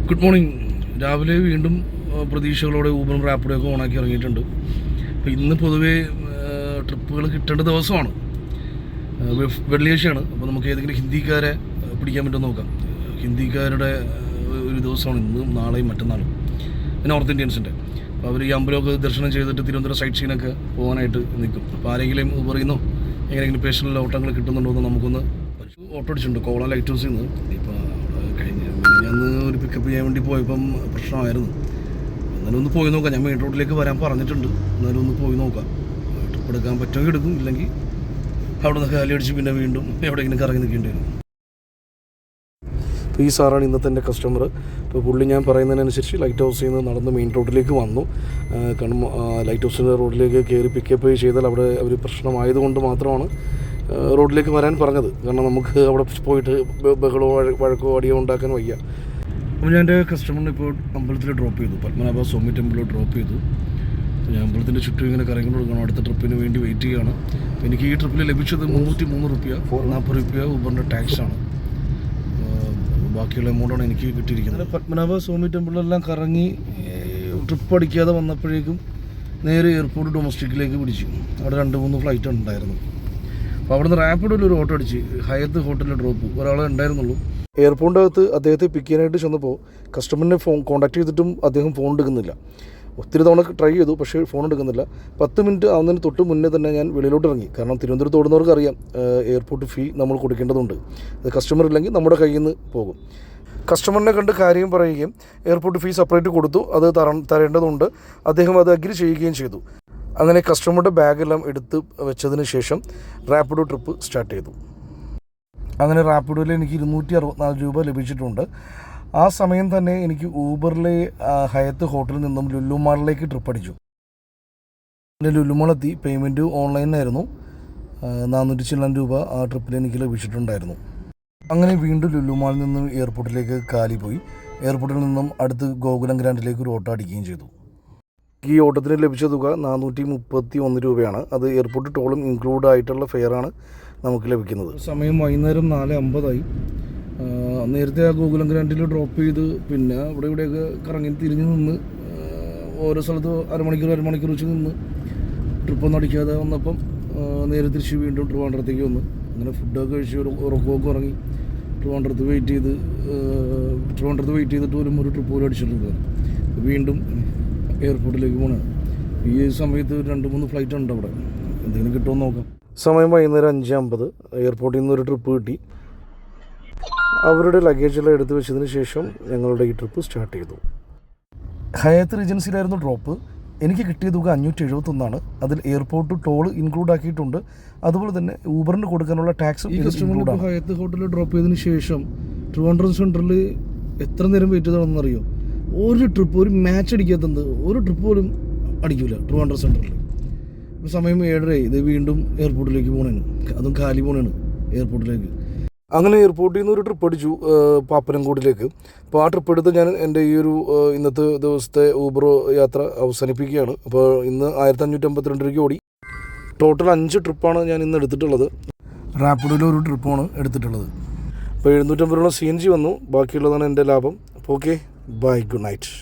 Good morning. രാവിലെ വീണ്ടും പ്രതീക്ഷകളോടെ ഊബറും റാപ്പിഡോ ഒക്കെ ഓണാക്കി ഇറങ്ങിയിട്ടുണ്ട്. അപ്പോൾ ഇന്ന് പൊതുവേ ട്രിപ്പുകൾ കിട്ടേണ്ട ദിവസമാണ്, വെള്ളിയാഴ്ചയാണ്. അപ്പോൾ നമുക്ക് ഏതെങ്കിലും ഹിന്ദിക്കാരെ പിടിക്കാൻ പറ്റുമെന്ന് നോക്കാം. ഹിന്ദിക്കാരുടെ ഒരു ദിവസമാണ് ഇന്നും നാളെയും മറ്റന്നാളും, നോർത്ത് ഇന്ത്യൻസിൻ്റെ. അപ്പോൾ അവർ ഈ അമ്പലമൊക്കെ ദർശനം ചെയ്തിട്ട് തിരുവനന്തപുരം സൈറ്റ് സീനൊക്കെ പോകാനായിട്ട് നിൽക്കും. അപ്പോൾ ആരെങ്കിലും ഊബറിന്നോ എങ്ങനെയെങ്കിലും പേഴ്സണൽ ഓട്ടങ്ങൾ കിട്ടുന്നുണ്ടോ എന്ന് നമുക്കൊന്ന് ഓട്ടോ അടിച്ചിട്ടുണ്ട് കോവളം ലൈറ്റ് ഹൗസിൽ നിന്ന്. ഇപ്പോൾ ഞാൻ ഒരു പിക്കപ്പ് ചെയ്യാൻ വേണ്ടി പോയപ്പം പ്രശ്നമായിരുന്നു. എന്നാലും ഒന്ന് പോയി നോക്കാം. ഞാൻ മെയിൻ റോഡിലേക്ക് വരാൻ പറഞ്ഞിട്ടുണ്ട്. എന്നാലും ഒന്ന് പോയി നോക്കാം. ട്രിപ്പ് എടുക്കാൻ പറ്റുമെങ്കിൽ എടുക്കും, ഇല്ലെങ്കിൽ അവിടെ നിന്ന് കാലി അടിച്ച് പിന്നെ വീണ്ടും എവിടെയെങ്കിലും കറങ്ങി നിൽക്കേണ്ടി വരും. അപ്പോൾ ഈ സാറാണ് ഇന്നത്തെ എൻ്റെ കസ്റ്റമർ. അപ്പോൾ പുള്ളി ഞാൻ പറയുന്നതിനനുസരിച്ച് ലൈറ്റ് ഹൗസിൽ നിന്ന് നടന്ന് മെയിൻ റോഡിലേക്ക് വന്നു. കാരണം ലൈറ്റ് ഹൗസിൻ്റെ റോഡിലേക്ക് കയറി പിക്കപ്പ് ചെയ്താൽ അവിടെ ഒരു പ്രശ്നമായതുകൊണ്ട് മാത്രമാണ് റോഡിലേക്ക് വരാൻ പറഞ്ഞത്. കാരണം നമുക്ക് അവിടെ പോയിട്ട് ബഹളോ വഴക്കോ അടിയോ ഉണ്ടാക്കാൻ വയ്യ. അപ്പോൾ ഞാൻ എൻ്റെ കസ്റ്റമറിനെ ഇപ്പോൾ അമ്പലത്തിൽ ഡ്രോപ്പ് ചെയ്തു. പത്മനാഭ സ്വാമി ടെമ്പിളിൽ ഡ്രോപ്പ് ചെയ്തു. ഞാൻ അമ്പലത്തിൻ്റെ ചുറ്റും ഇങ്ങനെ കറങ്ങി കൊടുക്കണം. അടുത്ത ട്രിപ്പിന് വേണ്ടി വെയിറ്റ് ചെയ്യുകയാണ്. അപ്പോൾ എനിക്ക് ഈ ട്രിപ്പിൽ ലഭിച്ചത് 303 രൂപ, 40 രൂപ ഊബറിൻ്റെ ടാക്സാണ്. ബാക്കിയുള്ള എമൗണ്ടാണ് എനിക്ക് കിട്ടിയിരിക്കുന്നത്. പത്മനാഭ സ്വാമി ടെമ്പിളെല്ലാം കറങ്ങി ട്രിപ്പ് അടിക്കാതെ വന്നപ്പോഴേക്കും നേരെ എയർപോർട്ട് ഡൊമസ്റ്റിക്കിലേക്ക് പിടിച്ചു. അവിടെ 2-3 ഫ്ലൈറ്റ് ഉണ്ടായിരുന്നു. അപ്പോൾ അവിടെ നിന്ന് റാപ്പിഡോയിൽ ഒരു ഓട്ടോ അടിച്ച് ഹയത്ത് ഹോട്ടലിൽ ഡ്രോപ്പ് ഒരാളെ ഉണ്ടായിരുന്നുള്ളൂ. എയർപോർട്ടിൻ്റെ അകത്ത് അദ്ദേഹത്തെ പിക്ക് ചെയ്യാനായിട്ട് ചെന്നപ്പോൾ കസ്റ്റമറിനെ കോൺടാക്ട് ചെയ്തിട്ടും അദ്ദേഹം ഫോൺ എടുക്കുന്നില്ല. ഒത്തിരി തവണ ട്രൈ ചെയ്തു, പക്ഷേ ഫോൺ എടുക്കുന്നില്ല. 10 മിനിറ്റ് ആവുന്നതിന് തൊട്ട് മുന്നേ തന്നെ ഞാൻ വെളിയിലോട്ട് ഇറങ്ങി. കാരണം തിരുവനന്തപുരത്ത് ഓടുന്നവർക്ക് അറിയാം, എയർപോർട്ട് ഫീ നമ്മൾ കൊടുക്കേണ്ടതുണ്ട്. അത് കസ്റ്റമർ ഇല്ലെങ്കിൽ നമ്മുടെ കയ്യിൽ നിന്ന് പോകും. കസ്റ്റമറിനെ കണ്ട് കാര്യം പറയുകയും എയർപോർട്ട് ഫീ സെപ്പറേറ്റ് കൊടുത്തു, അത് തരേണ്ടതുണ്ട്. അദ്ദേഹം അത് അഗ്രി ചെയ്യുകയും ചെയ്തു. അങ്ങനെ കസ്റ്റമറുടെ ബാഗെല്ലാം എടുത്ത് വെച്ചതിന് ശേഷം റാപ്പിഡോ ട്രിപ്പ് സ്റ്റാർട്ട് ചെയ്തു. അങ്ങനെ റാപ്പിഡോയിൽ എനിക്ക് 264 രൂപ ലഭിച്ചിട്ടുണ്ട്. ആ സമയം തന്നെ എനിക്ക് ഊബറിലെ ഹയത്ത് ഹോട്ടലിൽ നിന്നും ലുലു മാളിലേക്ക് ട്രിപ്പ് അടിച്ചു. പിന്നെ ലുലു മാളെത്തി. പേയ്മെൻറ്റ് ഓൺലൈനായിരുന്നു. 400 ചില്ലാൻ രൂപ ആ ട്രിപ്പിൽ എനിക്ക് ലഭിച്ചിട്ടുണ്ടായിരുന്നു. അങ്ങനെ വീണ്ടും ലുലു മാളിൽ നിന്നും എയർപോർട്ടിലേക്ക് കാലി പോയി. എയർപോർട്ടിൽ നിന്നും അടുത്ത് ഗോകുലം ഗ്രാൻഡിലേക്ക് ഒരു ഓട്ടോ അടിക്കുകയും ചെയ്തു. ഈ ഓട്ടത്തിന് ലഭിച്ച തുക 431 രൂപയാണ്. അത് എയർപോർട്ട് ടോളും ഇൻക്ലൂഡ് ആയിട്ടുള്ള ഫെയറാണ് നമുക്ക് ലഭിക്കുന്നത്. സമയം വൈകുന്നേരം 4:50 നേരത്തെ ആ ഗോകുലം ഗ്രാൻഡിൽ ഡ്രോപ്പ് ചെയ്ത് പിന്നെ ഇവിടെ ഇവിടെയൊക്കെ കറങ്ങി തിരിഞ്ഞ് നിന്ന് ഓരോ സ്ഥലത്ത് അരമണിക്കൂർ വെച്ച് നിന്ന് ട്രിപ്പൊന്നും അടിക്കാതെ വന്നപ്പം നേരെ തിരിച്ച് വീണ്ടും ട്രിവാൻഡ്രത്തേക്ക് വന്ന് അങ്ങനെ ഫുഡൊക്കെ കഴിച്ച് ഒരു ഉറക്കമൊക്കെ ഇറങ്ങി ട്രിവാൻഡ്രത്ത് വെയിറ്റ് ചെയ്തിട്ട് ഒരു ട്രിപ്പ് പോലും അടിച്ചിട്ടുണ്ട്. വീണ്ടും എയർപോർട്ടിലേക്ക് പോകണം. ഈ സമയത്ത് 2-3 ഫ്ലൈറ്റ് ഉണ്ട് അവിടെ. എന്തെങ്കിലും കിട്ടുമോ നോക്കാം. സമയം വൈകുന്നേരം 5:50. എയർപോർട്ടിൽ നിന്ന് ഒരു ട്രിപ്പ് കിട്ടി. അവരുടെ ലഗേജെല്ലാം എടുത്ത് വെച്ചതിന് ശേഷം ഞങ്ങളുടെ ഈ ട്രിപ്പ് സ്റ്റാർട്ട് ചെയ്തു. ഹയത്ത് റീജൻസിയിലായിരുന്നു ഡ്രോപ്പ്. എനിക്ക് കിട്ടിയ തുക 571. അതിൽ എയർപോർട്ട് ടോൾ ഇൻക്ലൂഡ് ആക്കിയിട്ടുണ്ട്. അതുപോലെ തന്നെ ഊബറിന് കൊടുക്കാനുള്ള ടാക്സ്. ഈ കസ്റ്റമറിൽ ഹയത്ത് ഹോട്ടലിൽ ഡ്രോപ്പ് ചെയ്തതിന് ശേഷം ട്രിവാൻഡ്രം സെൻറ്ററിൽ എത്ര നേരം വെയിറ്റ് ചെയ്തതാണെന്നറിയോ? ഒരു ട്രിപ്പ്, ഒരു മാച്ച് അടിക്കാത്തത്, ഒരു ട്രിപ്പ് പോലും അടിക്കില്ല ട്രിവാൻഡ്രം സെൻറ്ററിൽ. സമയം 7:30. ഇത് വീണ്ടും എയർപോർട്ടിലേക്ക് പോകണേന്, അതും കാലി പോകണേന് എയർപോർട്ടിലേക്ക്. അങ്ങനെ എയർപോർട്ടിൽ നിന്ന് ഒരു ട്രിപ്പ് അടിച്ചു പാപ്പനംകോടിലേക്ക്. അപ്പോൾ ആ ട്രിപ്പ് എടുത്ത് ഞാൻ എൻ്റെ ഈ ഒരു ഇന്നത്തെ ദിവസത്തെ ഊബർ യാത്ര അവസാനിപ്പിക്കുകയാണ്. അപ്പോൾ ഇന്ന് 1552 രൂപയ്ക്ക് ഓടി. ടോട്ടൽ 5 ട്രിപ്പാണ് ഞാൻ ഇന്ന് എടുത്തിട്ടുള്ളത്. റാപ്പിഡോയിൽ ഒരു ട്രിപ്പാണ് എടുത്തിട്ടുള്ളത്. അപ്പോൾ 750 CNG വന്നു. ബാക്കിയുള്ളതാണ് എൻ്റെ ലാഭം. അപ്പോൾ ഓക്കെ, ബൈ, ഗുഡ് നൈറ്റ്.